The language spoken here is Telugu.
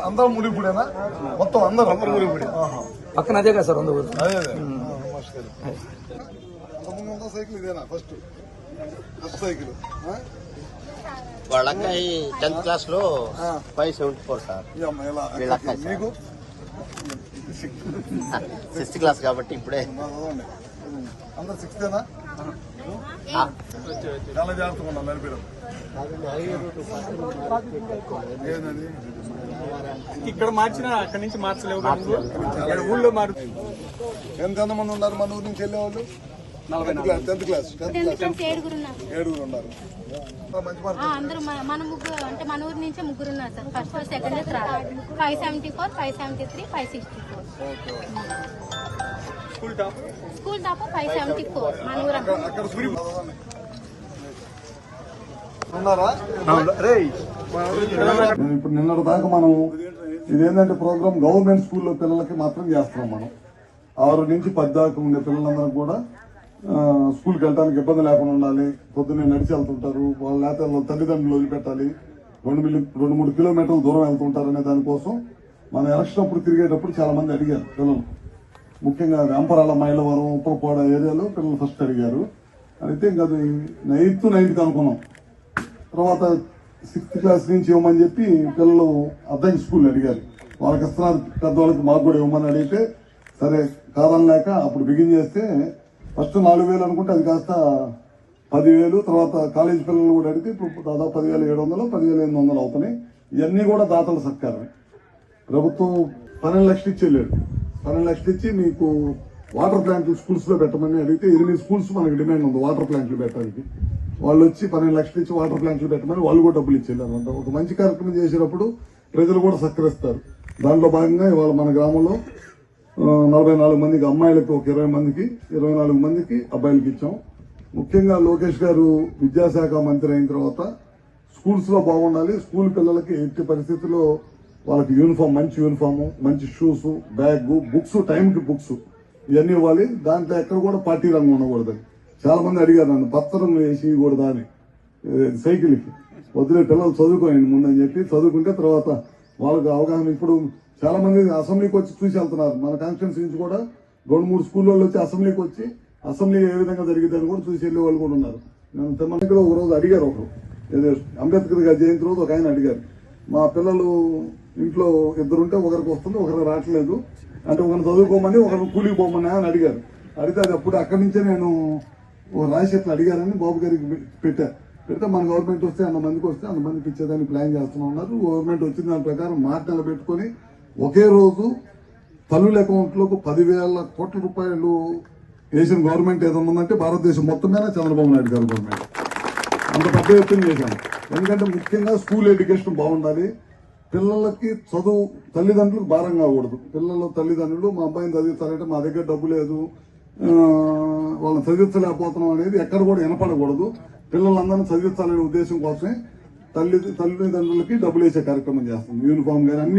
అందరూ మునిగిపూడేనా? మొత్తం అందరూ మునిగిపూడి పక్కన అదే కదా సార్ వంద ఊరు. అదే సైకిల్ ఇదేనా ఫస్ట్ సైకిల్? వాళ్ళ అక్కాయి 10th క్లాస్ లో 574 సార్. మీకు 6th క్లాస్ కాబట్టి ఇప్పుడే అందరు 6థేనా? చాలా జాగ్రత్తగా ఉన్నాం నడిపేయడం. ఇక్కడ మార్చినా అక్కడి నుంచి మార్చలేవు, ఊళ్ళో మారు. ఎంతమంది ఉన్నారు మన ఊరు నుంచి వెళ్ళేవాళ్ళు? 10th క్లాస్ 7 ఉన్నారు. అందరూ మన ముగ్గురు అంటే మన ఊరు నుంచే ముగ్గురు ఉన్నారు sir. First second 574, 573, 564. School top 574 మన ఊరు. ఇప్పుడు నిన్నటి దాకా మనం ఇదేంటంటే ప్రోగ్రామ్ గవర్నమెంట్ స్కూల్లో పిల్లలకి మాత్రం చేస్తున్నాం. మనం 6 నుంచి 10 దాకా ఉండే పిల్లలందరూ కూడా స్కూల్కి వెళ్ళడానికి ఇబ్బంది లేకుండా ఉండాలి. పొద్దున్నే నడిచి వెళ్తుంటారు, వాళ్ళ లేకపోతే వాళ్ళ తల్లిదండ్రులు వదిలిపెట్టాలి, 2-3 కిలోమీటర్ల దూరం వెళ్తుంటారు అనే దానికోసం మన ఎలక్షన్ అప్పుడు తిరిగేటప్పుడు చాలా మంది అడిగారు పిల్లలు. ముఖ్యంగా వెంపరాల, మైలవరం, ఉప్పలపాడ ఏరియాలో పిల్లలు ఫస్ట్ అడిగారు. అయితే ఇంకా అది 8th, 9th అనుకున్నాం. తర్వాత 6th క్లాస్ నుంచి ఇవ్వమని చెప్పి పిల్లలు అద్దంకి స్కూల్ అడిగారు. వాళ్ళకి ఇస్తున్నారు, పెద్దవాళ్ళకి మాకు కూడా ఇవ్వమని అడిగితే సరే కాదని లేక అప్పుడు బిగిన్ చేస్తే ఫస్ట్ 4,000 అనుకుంటే అది కాస్త 10,000. తర్వాత కాలేజీ పిల్లలు కూడా అడిగితే ఇప్పుడు దాదాపు 10,700, 10,800 అవుతున్నాయి. ఇవన్నీ కూడా దాతల సత్కారమే. ప్రభుత్వం 12 లక్షలు ఇచ్చి వెళ్ళాడు. 12 లక్షలు ఇచ్చి మీకు వాటర్ ప్లాంట్లు స్కూల్స్ లో పెట్టమని అడిగితే 8 స్కూల్స్ మనకి డిమాండ్ ఉంది వాటర్ ప్లాంట్లు పెట్టడానికి. వాళ్ళు వచ్చి 12 లక్షలు ఇచ్చి వాటర్ ప్లాంట్లు పెట్టమని వాళ్ళు కూడా డబ్బులు ఇచ్చేయాలన్నమాట. ఒక మంచి కార్యక్రమం చేసేటప్పుడు ప్రజలు కూడా సహకరిస్తారు. దాంట్లో భాగంగా ఇవాళ మన గ్రామంలో 44 మందికి అమ్మాయిలకు, ఒక 20 మందికి, 24 మందికి అబ్బాయిలకి ఇచ్చాం. ముఖ్యంగా లోకేష్ గారు విద్యాశాఖ మంత్రి అయిన తర్వాత స్కూల్స్ లో బాగుండాలి. స్కూల్ పిల్లలకి ఎట్టి పరిస్థితుల్లో వాళ్ళకి యూనిఫామ్, మంచి యూనిఫామ్, మంచి షూస్, బ్యాగ్, బుక్స్, టైంకి బుక్స్ ఇవన్నీ ఇవ్వాలి. దాంట్లో ఎక్కడ కూడా పార్టీ రంగం ఉండకూడదని చాలా మంది అడిగారు నన్ను. పత్రం వేసి కూడదా అని సైకిల్కి. వదిలే పిల్లలు చదువుకోండి ముందని చెప్పి చదువుకుంటే తర్వాత వాళ్ళకి అవగాహన. ఇప్పుడు చాలా మంది అసెంబ్లీకి వచ్చి చూసి వెళ్తున్నారు. మన కాన్స్టిట్యున్సీ నుంచి కూడా 2-3 స్కూల్లో వచ్చి అసెంబ్లీకి వచ్చి అసెంబ్లీ ఏ విధంగా జరిగిందని కూడా చూసి వెళ్ళే వాళ్ళు కూడా ఉన్నారు. నేను తిమ్మలో ఒక రోజు అడిగారు, ఒకరు అంబేద్కర్ గారి జయంతి రోజు ఒక ఆయన అడిగారు, మా పిల్లలు ఇంట్లో 2 ఉంటే ఒకరికి వస్తుంది, ఒకరికి రావట్లేదు అంటే ఒకరిని చదువుకోమని ఒకరిని కూలికి పోమని అని అడిగారు. అడిగితే అది అప్పుడు అక్కడి నుంచే నేను రాజశేఖర్ అడిగారని బాబు గారికి పెడితే మన గవర్నమెంట్ వస్తే అంతమందికి వస్తే అంతమందికి ఇచ్చేదాన్ని ప్లాన్ చేస్తున్నా ఉన్నారు. గవర్నమెంట్ వచ్చిన దాని ప్రకారం మార్చి నెల పెట్టుకుని ఒకే రోజు తల్లుల అకౌంట్ లోకి 10,000 కోట్ల రూపాయలు వేసిన గవర్నమెంట్ ఏదైనా ఉందంటే భారతదేశం మొత్తం మీద చంద్రబాబు నాయుడు గారు గవర్నమెంట్. అంత పెద్ద ఎత్తున చేశాను. ఎందుకంటే ముఖ్యంగా స్కూల్ ఎడ్యుకేషన్ బాగుండాలి. పిల్లలకి చదువు తల్లిదండ్రులకు భారం కాకూడదు. పిల్లలు తల్లిదండ్రులు మా అబ్బాయిని చదివిస్తారంటే మా దగ్గర డబ్బు లేదు, వాళ్ళని చదివించలేకపోతున్నాం అనేది ఎక్కడ కూడా వినపడకూడదు. పిల్లలందరినీ చదివించాలనే ఉద్దేశం కోసమే తల్లిదండ్రులకి డబ్బులు వేసే కార్యక్రమం చేస్తుంది. యూనిఫామ్ కానీ అన్ని